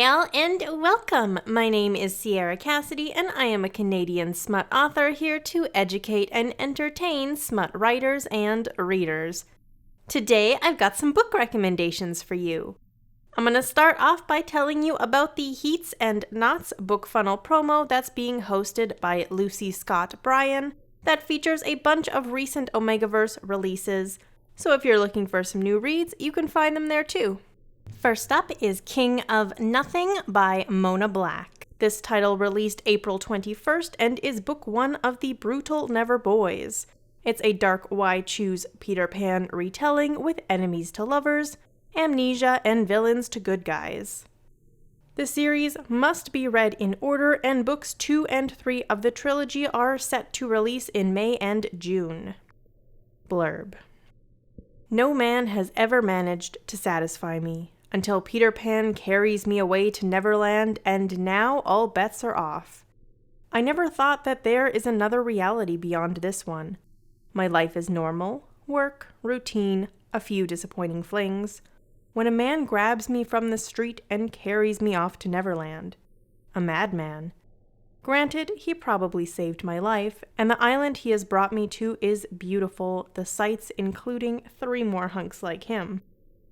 all, and welcome! My name is Sierra Cassidy, and I am a Canadian smut author here to educate and entertain smut writers and readers. Today, I've got some book recommendations for you. I'm going to start off by telling you about the Heats and Knots book funnel promo that's being hosted by Lucy Scott Bryan that features a bunch of recent OMEGAVERSE releases, so if you're looking for some new reads, you can find them there too. First up is King of Nothing by Mona Black. This title released April 21st and is book 1 of the Brutal Never Boys. It's a dark Why Choose Peter Pan retelling with enemies to lovers, amnesia, and villains to good guys. The series must be read in order, and books 2 and 3 of the trilogy are set to release in May and June. Blurb. No man has ever managed to satisfy me, until Peter Pan carries me away to Neverland, and now all bets are off. I never thought that there is another reality beyond this one. My life is normal, work, routine, a few disappointing flings, when a man grabs me from the street and carries me off to Neverland. A madman. Granted, he probably saved my life, and the island he has brought me to is beautiful, the sights including 3 more hunks like him.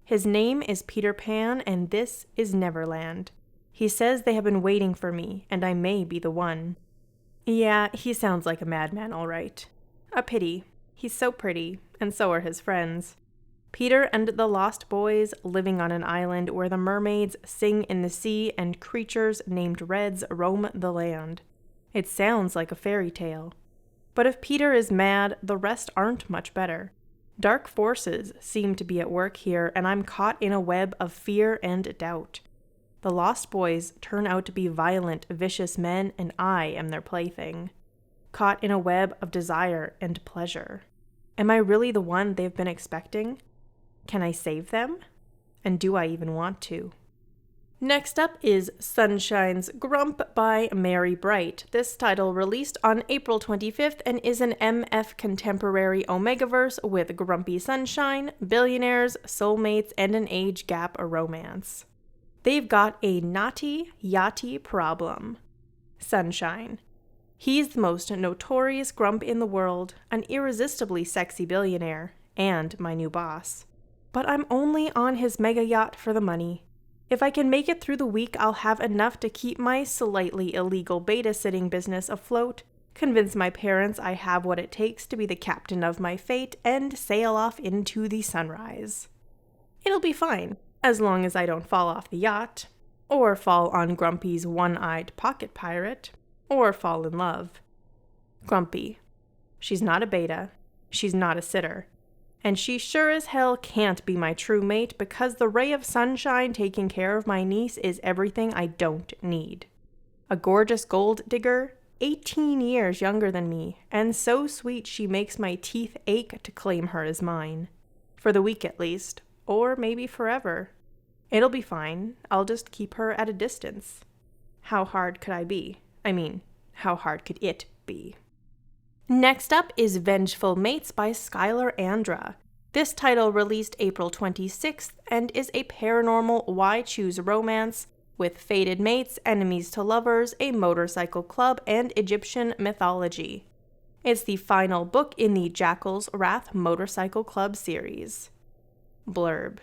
His name is Peter Pan, and this is Neverland. He says they have been waiting for me, and I may be the one. Yeah, he sounds like a madman, all right. A pity. He's so pretty, and so are his friends. Peter and the Lost Boys living on an island where the mermaids sing in the sea and creatures named Reds roam the land. It sounds like a fairy tale. But if Peter is mad, the rest aren't much better. Dark forces seem to be at work here, and I'm caught in a web of fear and doubt. The Lost Boys turn out to be violent, vicious men, and I am their plaything. Caught in a web of desire and pleasure. Am I really the one they've been expecting? Can I save them? And do I even want to? Next up is Sunshine's Grump by Mary Bright. This title released on April 25th and is an MF contemporary OMEGAVERSE with grumpy sunshine, billionaires, soulmates, and an age gap romance. They've got a naughty, yachty problem. Sunshine. He's the most notorious grump in the world, an irresistibly sexy billionaire, and my new boss. But I'm only on his mega yacht for the money. If I can make it through the week, I'll have enough to keep my slightly illegal beta-sitting business afloat, convince my parents I have what it takes to be the captain of my fate, and sail off into the sunrise. It'll be fine, as long as I don't fall off the yacht, or fall on Grumpy's one-eyed pocket pirate, or fall in love. Grumpy. She's not a beta. She's not a sitter. And she sure as hell can't be my true mate because the ray of sunshine taking care of my niece is everything I don't need. A gorgeous gold digger, 18 years younger than me, and so sweet she makes my teeth ache to claim her as mine. For the week at least, or maybe forever. It'll be fine, I'll just keep her at a distance. How hard could I be? I mean, how hard could it be? Next up is Vengeful Mates by Skylar Andra. This title released April 26th and is a paranormal Why Choose romance with fated mates, enemies to lovers, a motorcycle club, and Egyptian mythology. It's the final book in the Jackal's Wrath Motorcycle Club series. Blurb.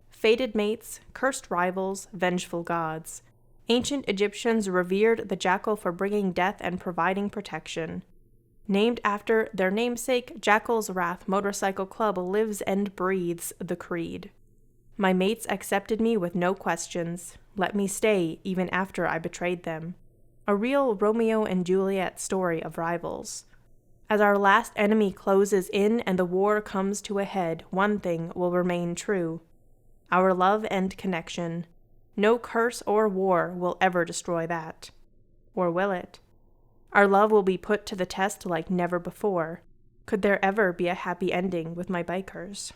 Fated mates, cursed rivals, vengeful gods. Ancient Egyptians revered the jackal for bringing death and providing protection. Named after their namesake, Jackal's Wrath Motorcycle Club lives and breathes the creed. My mates accepted me with no questions, let me stay even after I betrayed them. A real Romeo and Juliet story of rivals. As our last enemy closes in and the war comes to a head, one thing will remain true. Our love and connection. No curse or war will ever destroy that. Or will it? Our love will be put to the test like never before. Could there ever be a happy ending with my bikers?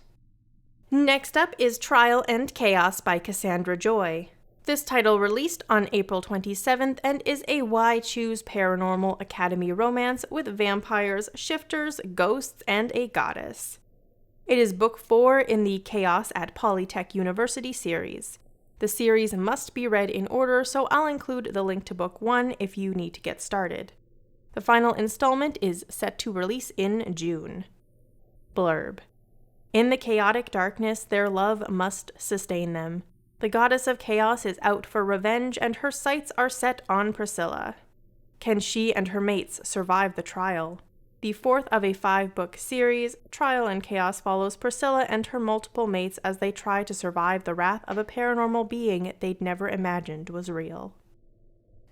Next up is Trial and Chaos by Cassandra Joy. This title released on April 27th and is a Why Choose Paranormal Academy romance with vampires, shifters, ghosts, and a goddess. It is book 4 in the Chaos at Polytech University series. The series must be read in order, so I'll include the link to book 1 if you need to get started. The final installment is set to release in June. Blurb. In the chaotic darkness, their love must sustain them. The goddess of chaos is out for revenge, and her sights are set on Priscilla. Can she and her mates survive the trial? The fourth of a 5-book series, Trial and Chaos follows Priscilla and her multiple mates as they try to survive the wrath of a paranormal being they'd never imagined was real.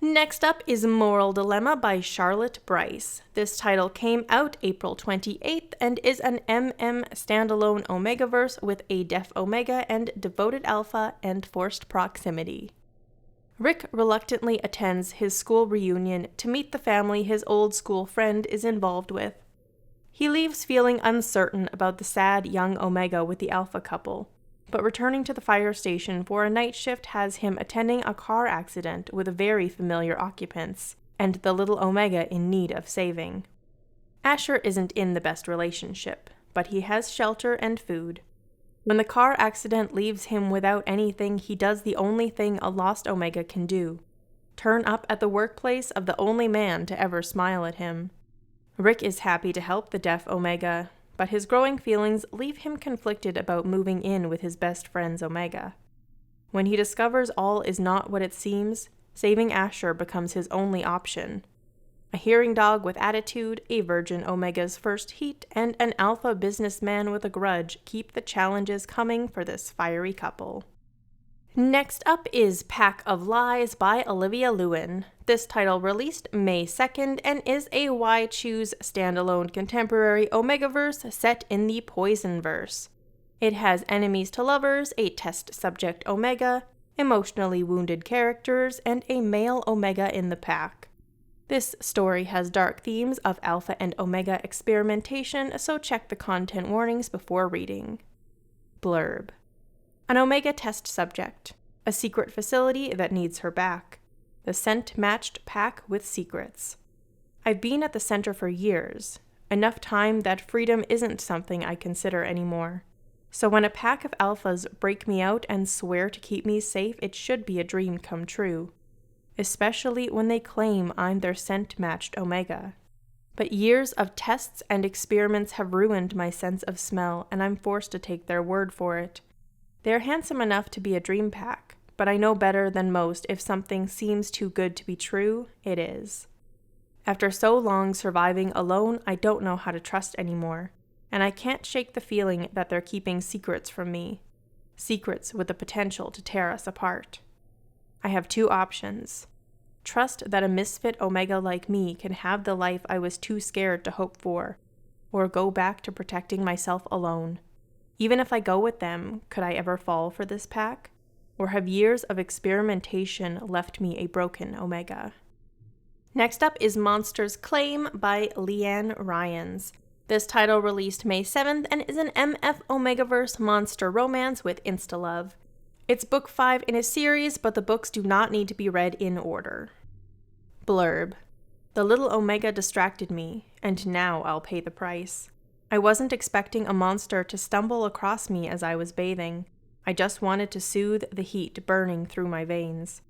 Next up is Moral Dilemma by Charlotte Bryce. This title came out April 28th and is an standalone Omegaverse with a Def Omega and Devoted Alpha and Forced Proximity. Rick reluctantly attends his school reunion to meet the family his old school friend is involved with. He leaves feeling uncertain about the sad young Omega with the Alpha couple, but returning to the fire station for a night shift has him attending a car accident with very familiar occupants, and the little Omega in need of saving. Asher isn't in the best relationship, but he has shelter and food. When the car accident leaves him without anything, he does the only thing a lost Omega can do: turn up at the workplace of the only man to ever smile at him. Rick is happy to help the deaf Omega, but his growing feelings leave him conflicted about moving in with his best friend's Omega. When he discovers all is not what it seems, saving Asher becomes his only option. A hearing dog with attitude, a virgin Omega's first heat, and an alpha businessman with a grudge keep the challenges coming for this fiery couple. Next up is Pack of Lies by Olivia Lewin. This title released May 2nd and is a Why Choose standalone contemporary Omegaverse set in the Poisonverse. It has enemies to lovers, a test subject Omega, emotionally wounded characters, and a male Omega in the pack. This story has dark themes of Alpha and Omega experimentation, so check the content warnings before reading. Blurb. An Omega test subject. A secret facility that needs her back. The scent-matched pack with secrets. I've been at the center for years. Enough time that freedom isn't something I consider anymore. So when a pack of alphas break me out and swear to keep me safe, it should be a dream come true. Especially when they claim I'm their scent-matched Omega. But years of tests and experiments have ruined my sense of smell, and I'm forced to take their word for it. They're handsome enough to be a dream pack, but I know better than most if something seems too good to be true, it is. After so long surviving alone, I don't know how to trust anymore, and I can't shake the feeling that they're keeping secrets from me. Secrets with the potential to tear us apart. I have two options. Trust that a misfit Omega like me can have the life I was too scared to hope for, or go back to protecting myself alone. Even if I go with them, could I ever fall for this pack? Or have years of experimentation left me a broken Omega? Next up is Monster's Claim by Leanne Ryans. This title released May 7th and is an MF Omegaverse monster romance with insta-love. It's book 5 in a series, but the books do not need to be read in order. Blurb. The little Omega distracted me, and now I'll pay the price. I wasn't expecting a monster to stumble across me as I was bathing. I just wanted to soothe the heat burning through my veins.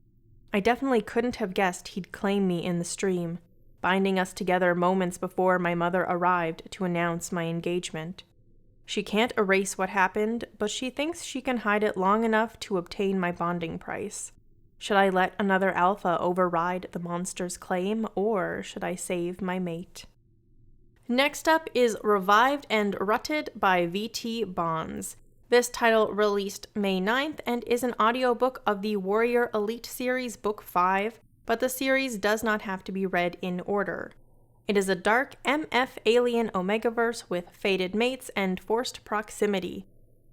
I definitely couldn't have guessed he'd claim me in the stream, binding us together moments before my mother arrived to announce my engagement. She can't erase what happened, but she thinks she can hide it long enough to obtain my bonding price. Should I let another alpha override the monster's claim, or should I save my mate? Next up is Revived and Rutted by V.T. Bonds. This title released May 9th and is an audiobook of the Warrior Elite series book 5, but the series does not have to be read in order. It is a dark MF alien Omegaverse with fated mates and forced proximity.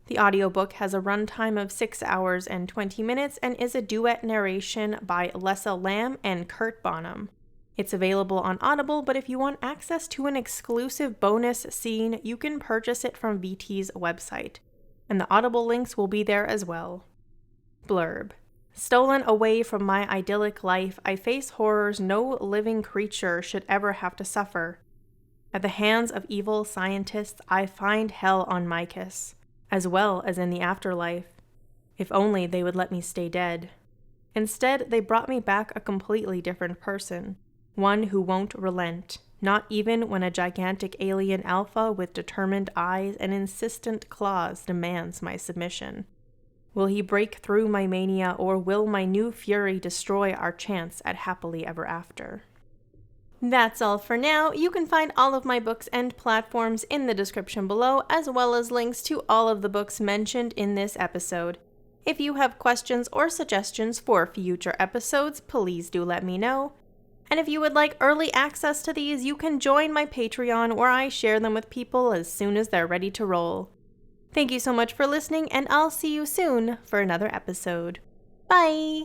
The audiobook has a runtime of 6 hours and 20 minutes and is a duet narration by Lessa Lamb and Kurt Bonham. It's available on Audible, but if you want access to an exclusive bonus scene, you can purchase it from VT's website, and the Audible links will be there as well. Blurb. Stolen away from my idyllic life, I face horrors no living creature should ever have to suffer. At the hands of evil scientists, I find hell on Mycus, as well as in the afterlife. If only they would let me stay dead. Instead, they brought me back a completely different person. One who won't relent, not even when a gigantic alien alpha with determined eyes and insistent claws demands my submission. Will he break through my mania, or will my new fury destroy our chance at happily ever after? That's all for now. You can find all of my books and platforms in the description below, as well as links to all of the books mentioned in this episode. If you have questions or suggestions for future episodes, please do let me know. And if you would like early access to these, you can join my Patreon, where I share them with people as soon as they're ready to roll. Thank you so much for listening, and I'll see you soon for another episode. Bye!